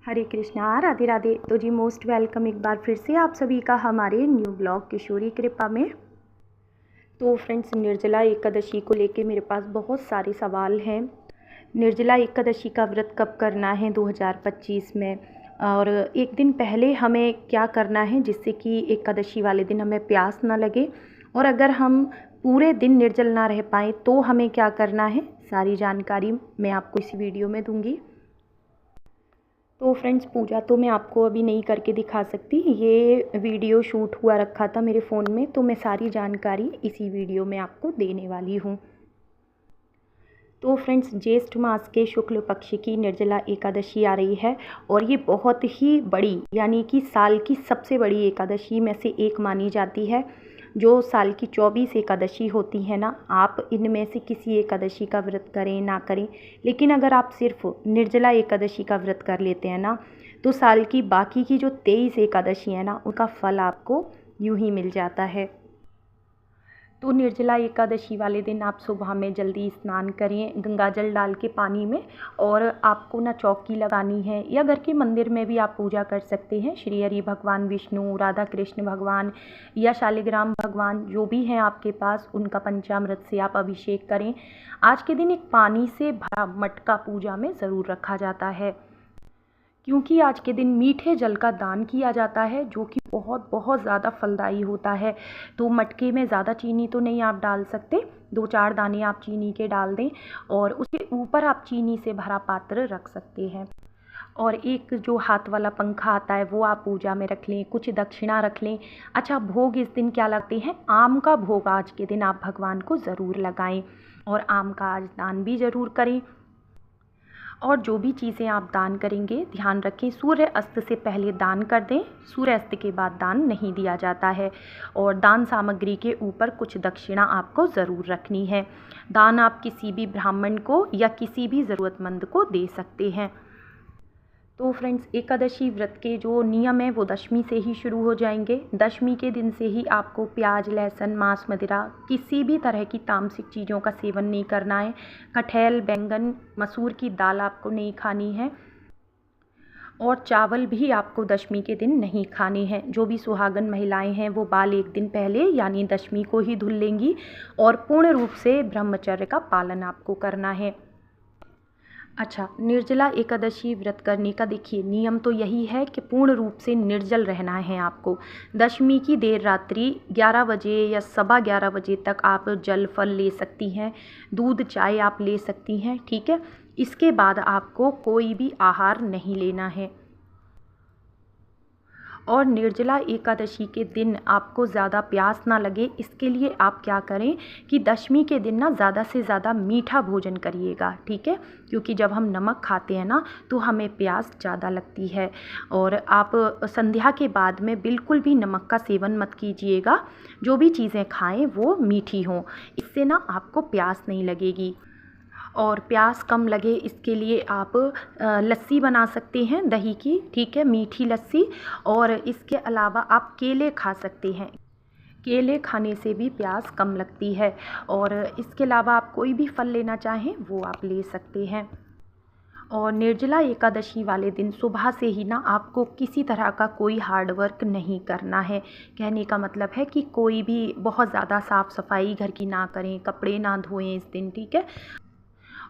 हरे कृष्णा, राधे राधे। तो जी most welcome एक बार फिर से आप सभी का हमारे न्यू ब्लॉग किशोरी कृपा में। तो फ्रेंड्स, निर्जला एकादशी को लेके मेरे पास बहुत सारे सवाल हैं। निर्जला एकादशी का व्रत कब करना है 2025 में, और एक दिन पहले हमें क्या करना है जिससे कि एकादशी वाले दिन हमें प्यास ना लगे, और अगर हम पूरे दिन निर्जल ना रह पाएँ तो हमें क्या करना है, सारी जानकारी मैं आपको इस वीडियो में दूंगी। तो फ्रेंड्स, पूजा तो मैं आपको अभी नहीं करके दिखा सकती, ये वीडियो शूट हुआ रखा था मेरे फ़ोन में, तो मैं सारी जानकारी इसी वीडियो में आपको देने वाली हूँ। तो फ्रेंड्स, ज्येष्ठ मास के शुक्ल पक्ष की निर्जला एकादशी आ रही है, और ये बहुत ही बड़ी, यानी कि साल की सबसे बड़ी एकादशी में से एक मानी जाती है। जो साल की 24 एकादशी होती है ना, आप इनमें से किसी एकादशी का व्रत करें ना करें, लेकिन अगर आप सिर्फ निर्जला एकादशी का व्रत कर लेते हैं ना, तो साल की बाकी की जो 23 एकादशी है ना, उनका फल आपको यूं ही मिल जाता है। तो निर्जला एकादशी वाले दिन आप सुबह में जल्दी स्नान करें गंगा जल डाल के पानी में, और आपको ना चौकी लगानी है, या घर के मंदिर में भी आप पूजा कर सकते हैं। श्री हरि भगवान विष्णु, राधा कृष्ण भगवान या शालिग्राम भगवान जो भी हैं आपके पास, उनका पंचामृत से आप अभिषेक करें। आज के दिन एक पानी से भरा मटका पूजा में ज़रूर रखा जाता है, क्योंकि आज के दिन मीठे जल का दान किया जाता है, जो कि बहुत बहुत ज़्यादा फलदायी होता है। तो मटके में ज़्यादा चीनी तो नहीं आप डाल सकते, 2-4 दाने आप चीनी के डाल दें, और उसके ऊपर आप चीनी से भरा पात्र रख सकते हैं। और एक जो हाथ वाला पंखा आता है वो आप पूजा में रख लें, कुछ दक्षिणा रख लें। अच्छा, भोग इस दिन क्या लगते हैं, आम का भोग आज के दिन आप भगवान को ज़रूर लगाएं, और आम का आज दान भी ज़रूर करें। और जो भी चीज़ें आप दान करेंगे, ध्यान रखें सूर्य अस्त से पहले दान कर दें, सूर्य अस्त के बाद दान नहीं दिया जाता है। और दान सामग्री के ऊपर कुछ दक्षिणा आपको ज़रूर रखनी है। दान आप किसी भी ब्राह्मण को या किसी भी ज़रूरतमंद को दे सकते हैं। तो फ्रेंड्स, एकादशी व्रत के जो नियम हैं वो दशमी से ही शुरू हो जाएंगे। दशमी के दिन से ही आपको प्याज, लहसुन, मांस, मदिरा, किसी भी तरह की तामसिक चीज़ों का सेवन नहीं करना है। कटहल, बैंगन, मसूर की दाल आपको नहीं खानी है, और चावल भी आपको दशमी के दिन नहीं खाने हैं। जो भी सुहागन महिलाएं हैं वो बाल एक दिन पहले यानी दशमी को ही धुल लेंगी, और पूर्ण रूप से ब्रह्मचर्य का पालन आपको करना है। अच्छा, निर्जला एकादशी व्रत करने का देखिए नियम तो यही है कि पूर्ण रूप से निर्जल रहना है आपको। दशमी की देर रात्रि 11 बजे या 11:15 बजे तक आप जल फल ले सकती हैं, दूध चाय आप ले सकती हैं, ठीक है। इसके बाद आपको कोई भी आहार नहीं लेना है। और निर्जला एकादशी के दिन आपको ज़्यादा प्यास ना लगे, इसके लिए आप क्या करें कि दशमी के दिन ना ज़्यादा से ज़्यादा मीठा भोजन करिएगा, ठीक है। क्योंकि जब हम नमक खाते हैं ना, तो हमें प्यास ज़्यादा लगती है। और आप संध्या के बाद में बिल्कुल भी नमक का सेवन मत कीजिएगा। जो भी चीज़ें खाएं वो मीठी हों, इससे ना आपको प्यास नहीं लगेगी। और प्यास कम लगे इसके लिए आप लस्सी बना सकते हैं दही की, ठीक है, मीठी लस्सी। और इसके अलावा आप केले खा सकते हैं, केले खाने से भी प्यास कम लगती है। और इसके अलावा आप कोई भी फल लेना चाहें वो आप ले सकते हैं। और निर्जला एकादशी वाले दिन सुबह से ही ना आपको किसी तरह का कोई हार्ड वर्क नहीं करना है। कहने का मतलब है कि कोई भी बहुत ज़्यादा साफ़ सफाई घर की ना करें, कपड़े ना धोएं इस दिन, ठीक है।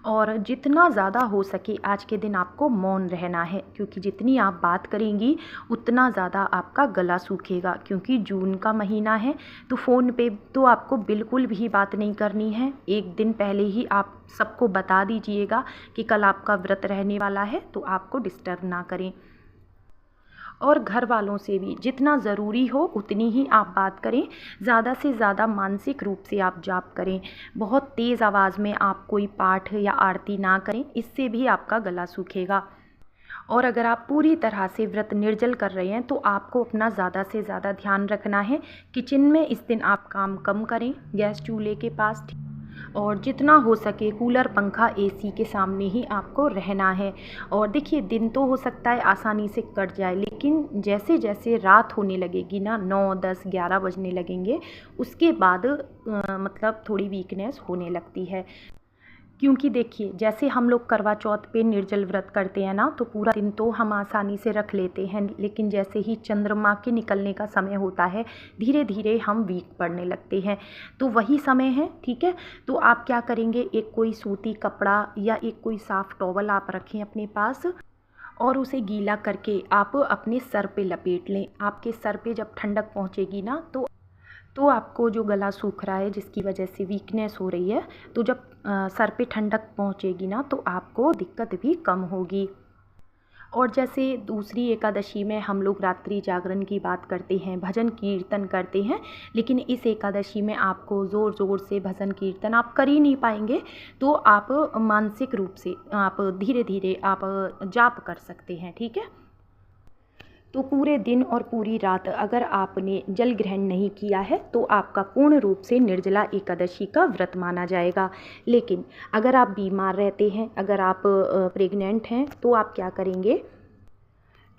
और जितना ज़्यादा हो सके आज के दिन आपको मौन रहना है, क्योंकि जितनी आप बात करेंगी उतना ज़्यादा आपका गला सूखेगा। क्योंकि जून का महीना है, तो फ़ोन पे तो आपको बिल्कुल भी बात नहीं करनी है। एक दिन पहले ही आप सबको बता दीजिएगा कि कल आपका व्रत रहने वाला है, तो आपको डिस्टर्ब ना करें। और घर वालों से भी जितना ज़रूरी हो उतनी ही आप बात करें। ज़्यादा से ज़्यादा मानसिक रूप से आप जाप करें। बहुत तेज़ आवाज़ में आप कोई पाठ या आरती ना करें, इससे भी आपका गला सूखेगा। और अगर आप पूरी तरह से व्रत निर्जल कर रहे हैं तो आपको अपना ज़्यादा से ज़्यादा ध्यान रखना है। किचन में इस दिन आप काम कम करें, गैस चूल्हे के पास, और जितना हो सके कूलर, पंखा, एसी के सामने ही आपको रहना है। और देखिए, दिन तो हो सकता है आसानी से कट जाए, लेकिन जैसे जैसे रात होने लगेगी ना, 9, 10, 11 बजने लगेंगे, उसके बाद मतलब थोड़ी वीकनेस होने लगती है। क्योंकि देखिए जैसे हम लोग करवा चौथ पे निर्जल व्रत करते हैं ना, तो पूरा दिन तो हम आसानी से रख लेते हैं, लेकिन जैसे ही चंद्रमा के निकलने का समय होता है धीरे धीरे हम वीक पड़ने लगते हैं। तो वही समय है, ठीक है। तो आप क्या करेंगे, एक कोई सूती कपड़ा या एक कोई साफ़ टॉवल आप रखें अपने पास और उसे गीला करके आप अपने सर पे लपेट लें। आपके सर पे जब ठंडक पहुँचेगी ना, तो आपको जो गला सूख रहा है जिसकी वजह से वीकनेस हो रही है, तो जब सर पे ठंडक पहुंचेगी ना, तो आपको दिक्कत भी कम होगी। और जैसे दूसरी एकादशी में हम लोग रात्रि जागरण की बात करते हैं, भजन कीर्तन करते हैं, लेकिन इस एकादशी में आपको ज़ोर ज़ोर से भजन कीर्तन आप कर ही नहीं पाएंगे। तो आप मानसिक रूप से आप धीरे धीरे आप जाप कर सकते हैं, ठीक है। तो पूरे दिन और पूरी रात अगर आपने जल ग्रहण नहीं किया है तो आपका पूर्ण रूप से निर्जला एकादशी का व्रत माना जाएगा। लेकिन अगर आप बीमार रहते हैं, अगर आप प्रेग्नेंट हैं, तो आप क्या करेंगे,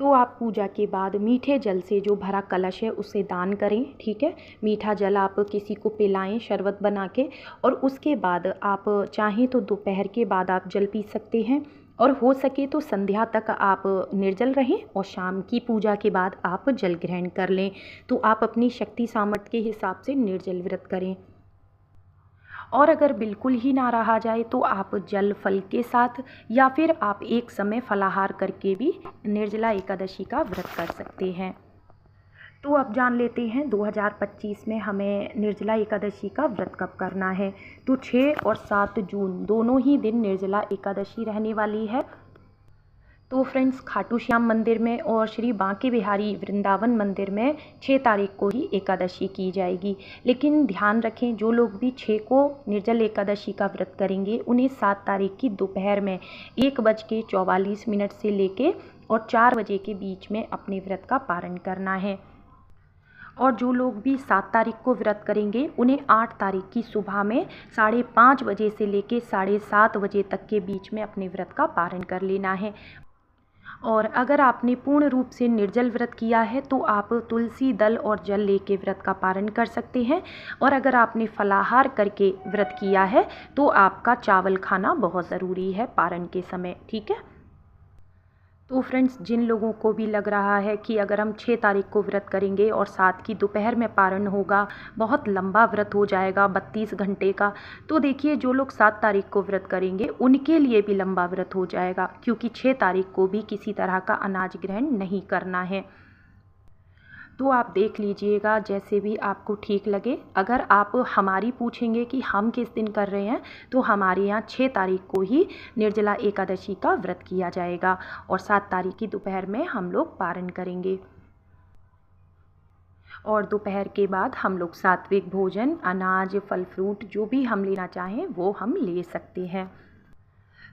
तो आप पूजा के बाद मीठे जल से जो भरा कलश है उसे दान करें, ठीक है। मीठा जल आप किसी को पिलाएं शरबत बना के, और उसके बाद आप चाहें तो दोपहर के बाद आप जल पी सकते हैं, और हो सके तो संध्या तक आप निर्जल रहें और शाम की पूजा के बाद आप जल ग्रहण कर लें। तो आप अपनी शक्ति सामर्थ्य के हिसाब से निर्जल व्रत करें। और अगर बिल्कुल ही ना रहा जाए तो आप जल फल के साथ या फिर आप एक समय फलाहार करके भी निर्जला एकादशी का व्रत कर सकते हैं। तो अब जान लेते हैं 2025 में हमें निर्जला एकादशी का व्रत कब करना है। तो 6 और 7 जून दोनों ही दिन निर्जला एकादशी रहने वाली है। तो फ्रेंड्स, खाटू श्याम मंदिर में और श्री बांके बिहारी वृंदावन मंदिर में 6 तारीख को ही एकादशी की जाएगी। लेकिन ध्यान रखें, जो लोग भी 6 को निर्जल एकादशी का व्रत करेंगे उन्हें 7 तारीख की दोपहर में 1:44 से लेके और 4 बजे के बीच में अपने व्रत का पारण करना है। और जो लोग भी 7 तारीख को व्रत करेंगे उन्हें 8 तारीख की सुबह में 5:30 बजे से लेके 7:30 बजे तक के बीच में अपने व्रत का पारण कर लेना है। और अगर आपने पूर्ण रूप से निर्जल व्रत किया है तो आप तुलसी दल और जल लेके व्रत का पारण कर सकते हैं। और अगर आपने फलाहार करके व्रत किया है तो आपका चावल खाना बहुत ज़रूरी है पारण के समय, ठीक है। तो फ्रेंड्स, जिन लोगों को भी लग रहा है कि अगर हम 6 तारीख को व्रत करेंगे और 7 की दोपहर में पारण होगा, बहुत लंबा व्रत हो जाएगा 32 घंटे का, तो देखिए जो लोग 7 तारीख को व्रत करेंगे उनके लिए भी लंबा व्रत हो जाएगा, क्योंकि 6 तारीख को भी किसी तरह का अनाज ग्रहण नहीं करना है। तो आप देख लीजिएगा जैसे भी आपको ठीक लगे। अगर आप हमारी पूछेंगे कि हम किस दिन कर रहे हैं, तो हमारे यहाँ 6 तारीख को ही निर्जला एकादशी का व्रत किया जाएगा और 7 तारीख की दोपहर में हम लोग पारण करेंगे। और दोपहर के बाद हम लोग सात्विक भोजन, अनाज, फल फ्रूट जो भी हम लेना चाहें वो हम ले सकते हैं।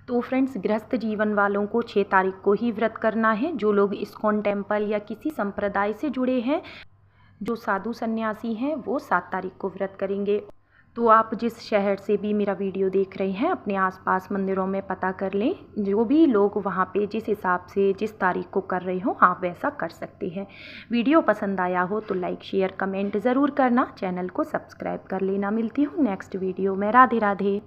तो फ्रेंड्स, गृहस्थ जीवन वालों को 6 तारीख को ही व्रत करना है। जो लोग इस्कॉन टेम्पल या किसी संप्रदाय से जुड़े हैं, जो साधु सन्यासी हैं, वो 7 तारीख को व्रत करेंगे। तो आप जिस शहर से भी मेरा वीडियो देख रहे हैं अपने आसपास मंदिरों में पता कर लें, जो भी लोग वहाँ पे जिस हिसाब से जिस तारीख को कर रहे हो आप वैसा कर सकते हैं। वीडियो पसंद आया हो तो लाइक शेयर कमेंट ज़रूर करना, चैनल को सब्सक्राइब कर लेना। मिलती हूँ नेक्स्ट वीडियो में। राधे राधे।